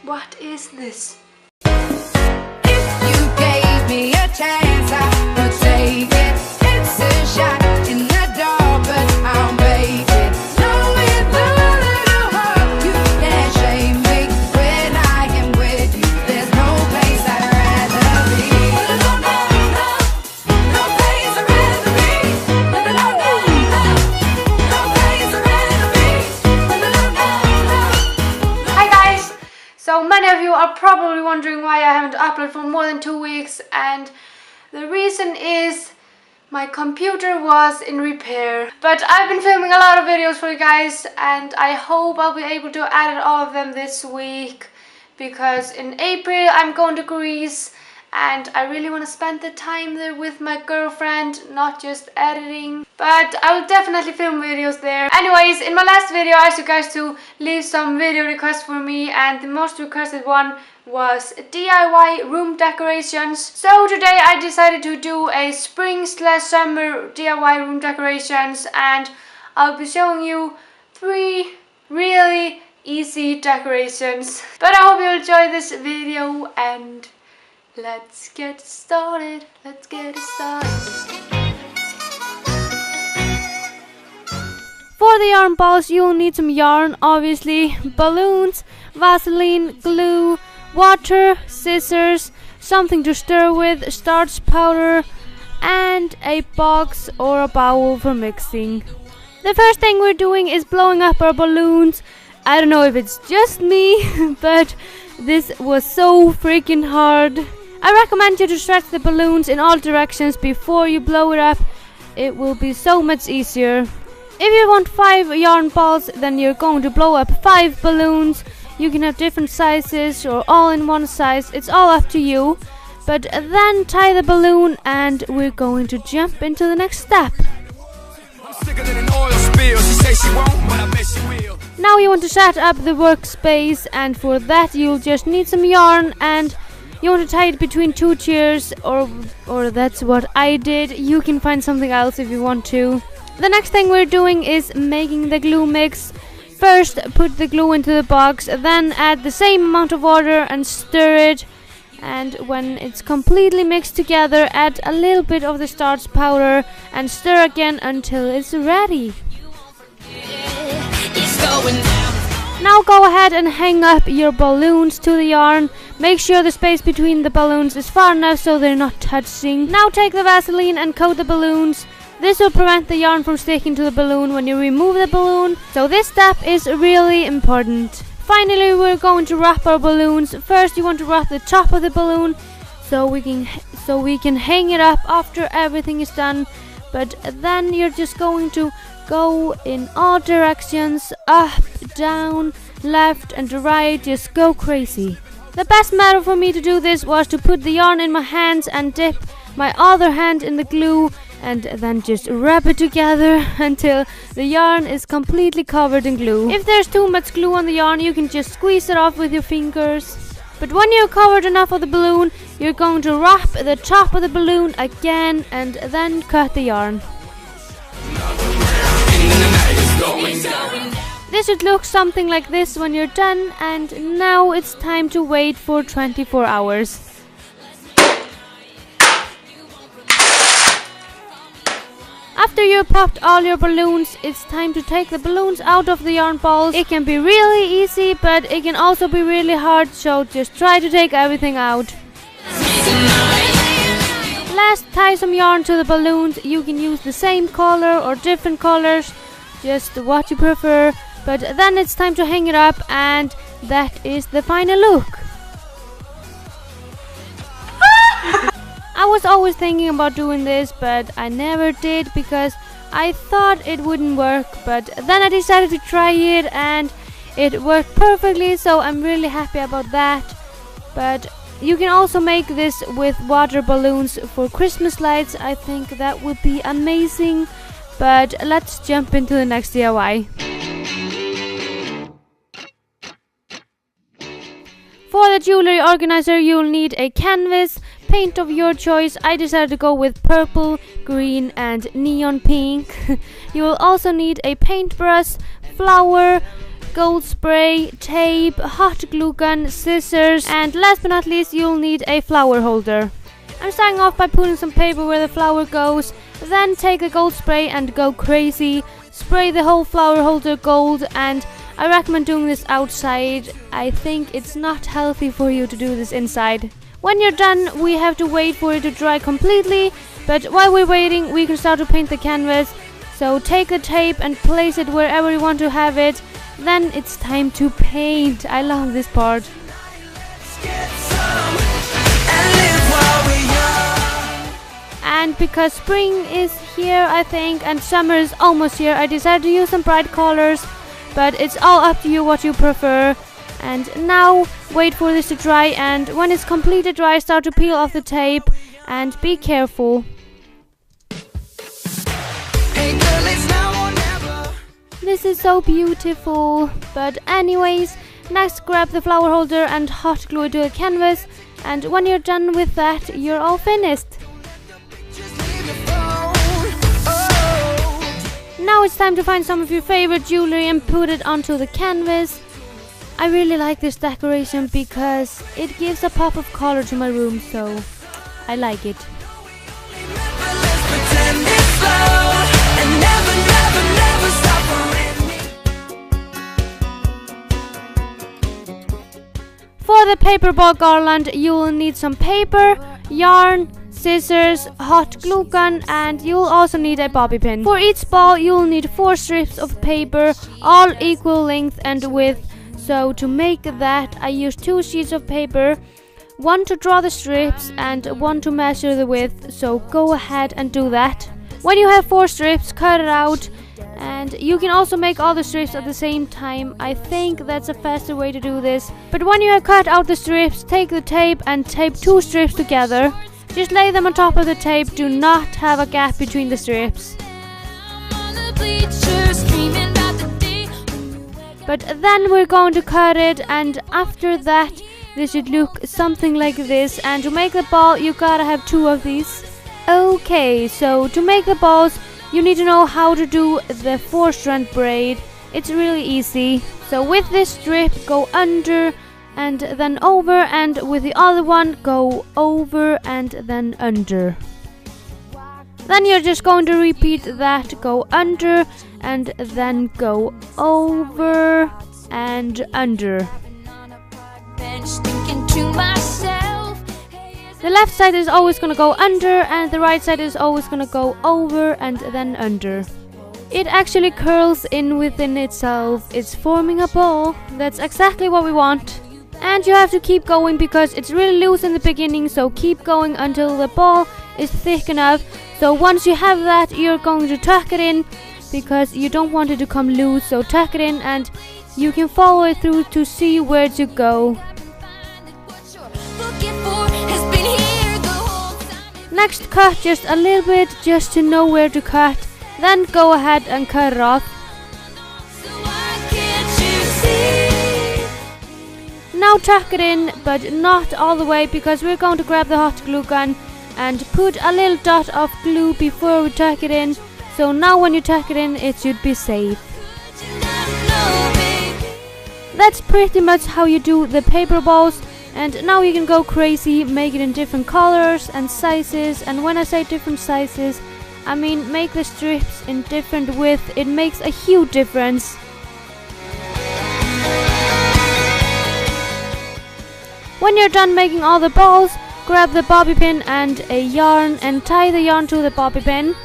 What is this? If you gave me a chance, I would take it. It's a shot in the dark, but I'll make it. Knowing the little heart, you can't shame me when I am with you. There's no place I'd rather be. No place I'd rather be. No place I'd rather be. Hi guys! So many of you are probably wondering why I haven't uploaded for more than 2 weeks, and the reason is my computer was in repair. But I've been filming a lot of videos for you guys, and I hope I'll be able to edit all of them this week, because in April I'm going to Greece and I really want to spend the time there with my girlfriend, not just editing. But I will definitely film videos there. Anyways, in my last video I asked you guys to leave some video requests for me, and the most requested one was DIY room decorations. So today I decided to do a spring/summer DIY room decorations, and I'll be showing you 3 really easy decorations. But I hope you enjoy this video, and let's get started. Let's get it started. For the yarn balls, you'll need some yarn, obviously, balloons, Vaseline, glue, water, scissors, something to stir with, starch powder, and a box or a bowl for mixing. The first thing we're doing is blowing up our balloons. I don't know if it's just me, but this was so freaking hard. I recommend you to stretch the balloons in all directions before you blow it up. It will be so much easier. If you want 5 yarn balls, then you're going to blow up 5 balloons. You can have different sizes or all in one size. It's all up to you. But then tie the balloon, and we're going to jump into the next step. Now you want to set up the workspace, and for that you'll just need some yarn, and you want to tie it between 2 chairs, or that's what I did. You can find something else if you want to. The next thing we're doing is making the glue mix. First, put the glue into the box, then add the same amount of water and stir it. And when it's completely mixed together, add a little bit of the starch powder and stir again until it's ready. Now go ahead and hang up your balloons to the yarn. Make sure the space between the balloons is far enough so they're not touching. Now take the Vaseline and coat the balloons. This will prevent the yarn from sticking to the balloon when you remove the balloon, so this step is really important. Finally, we're going to wrap our balloons. First, you want to wrap the top of the balloon so we can hang it up after everything is done. But then you're just going to go in all directions, up, down, left and right, just go crazy. The best method for me to do this was to put the yarn in my hands and dip my other hand in the glue, and then just rub it together until the yarn is completely covered in glue. If there's too much glue on the yarn, you can just squeeze it off with your fingers. But when you're covered enough of the balloon, you're going to wrap the top of the balloon again and then cut the yarn. This should look something like this when you're done, and now it's time to wait for 24 hours. After you popped all your balloons, it's time to take the balloons out of the yarn balls. It can be really easy, but it can also be really hard, so just try to take everything out. Last, tie some yarn to the balloons. You can use the same color or different colors, just what you prefer. But then it's time to hang it up, and that is the final look. I was always thinking about doing this, but I never did because I thought it wouldn't work. But then I decided to try it, and it worked perfectly, so I'm really happy about that. But you can also make this with water balloons for Christmas lights. I think that would be amazing. But let's jump into the next DIY. For the jewelry organizer, you'll need a canvas, paint of your choice. I decided to go with purple, green and neon pink. You will also need a paintbrush, flour, gold spray, tape, hot glue gun, scissors, and last but not least you'll need a flower holder. I'm starting off by putting some paper where the flower goes, then take the gold spray and go crazy. Spray the whole flower holder gold, and I recommend doing this outside. I think it's not healthy for you to do this inside. When you're done, we have to wait for it to dry completely, but while we're waiting, we can start to paint the canvas. So take the tape and place it wherever you want to have it. Then it's time to paint. I love this part. And because spring is here, I think, and summer is almost here, I decided to use some bright colors, but it's all up to you what you prefer. And now wait for this to dry, and when it's completely dry, start to peel off the tape and be careful. This is so beautiful. But anyways, next grab the flower holder and hot glue it to the canvas, and when you're done with that, you're all finished. Now it's time to find some of your favorite jewelry and put it onto the canvas. I really like this decoration because it gives a pop of color to my room, so I like it. For the paper ball garland, you will need some paper, yarn, scissors, hot glue gun, and you'll also need a bobby pin. For each ball, you'll need 4 strips of paper, all equal length and width. So to make that, I used 2 sheets of paper, 1 to draw the strips and 1 to measure the width, so go ahead and do that. When you have 4 strips, cut it out, and you can also make all the strips at the same time. I think that's a faster way to do this. But when you have cut out the strips, take the tape and tape 2 strips together. Just lay them on top of the tape, do not have a gap between the strips. But then we're going to cut it, and after that this should look something like this. And to make the ball, you gotta have 2 of these. Okay, so to make the balls, you need to know how to do the 4-strand braid. It's really easy. So with this strip, go under and then over, and with the other one, go over and then under. Then you're just going to repeat that, go under and then go over and under. The left side is always going to go under, and the right side is always going to go over and then under. It actually curls in within itself. It's forming a ball. That's exactly what we want. And you have to keep going because it's really loose in the beginning, so keep going until the ball is thick enough. So once you have that, you're going to tuck it in because you don't want it to come loose. So tuck it in and you can follow it through to see where to go. Next, cut just a little bit just to know where to cut. Then go ahead and cut it off. Now tuck it in, but not all the way, because we're going to grab the hot glue gun and put a little dot of glue before we tuck it in. So now when you tuck it in, it should be safe. That's pretty much how you do the paper balls. And now you can go crazy, make it in different colors and sizes. And when I say different sizes, I mean make the strips in different width. It makes a huge difference. When you're done making all the balls, grab the bobby pin and a yarn and tie the yarn to the bobby pin.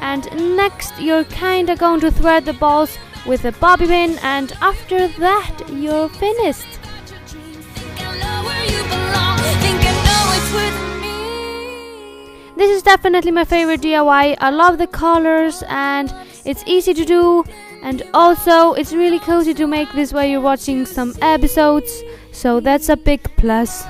And next you're kinda going to thread the balls with a bobby pin, and after that you're finished. This is definitely my favorite DIY. I love the colors and it's easy to do, and also it's really cozy to make this while you're watching some episodes, so that's a big plus.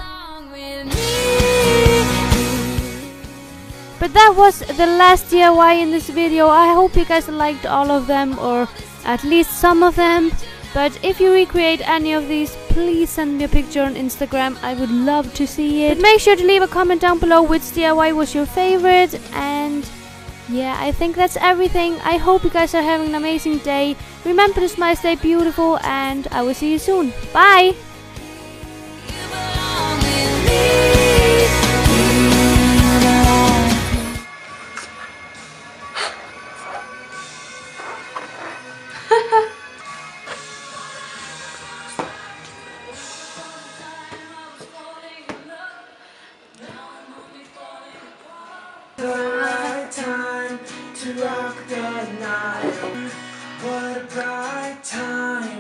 But that was the last DIY in this video. I hope you guys liked all of them, or at least some of them. But if you recreate any of these, please send me a picture on Instagram. I would love to see it. But make sure to leave a comment down below which DIY was your favorite. And Yeah, I think that's everything. I hope you guys are having an amazing day. Remember to smile, stay beautiful, and I will see you soon. Bye! Bright time to rock the night. What a bright time.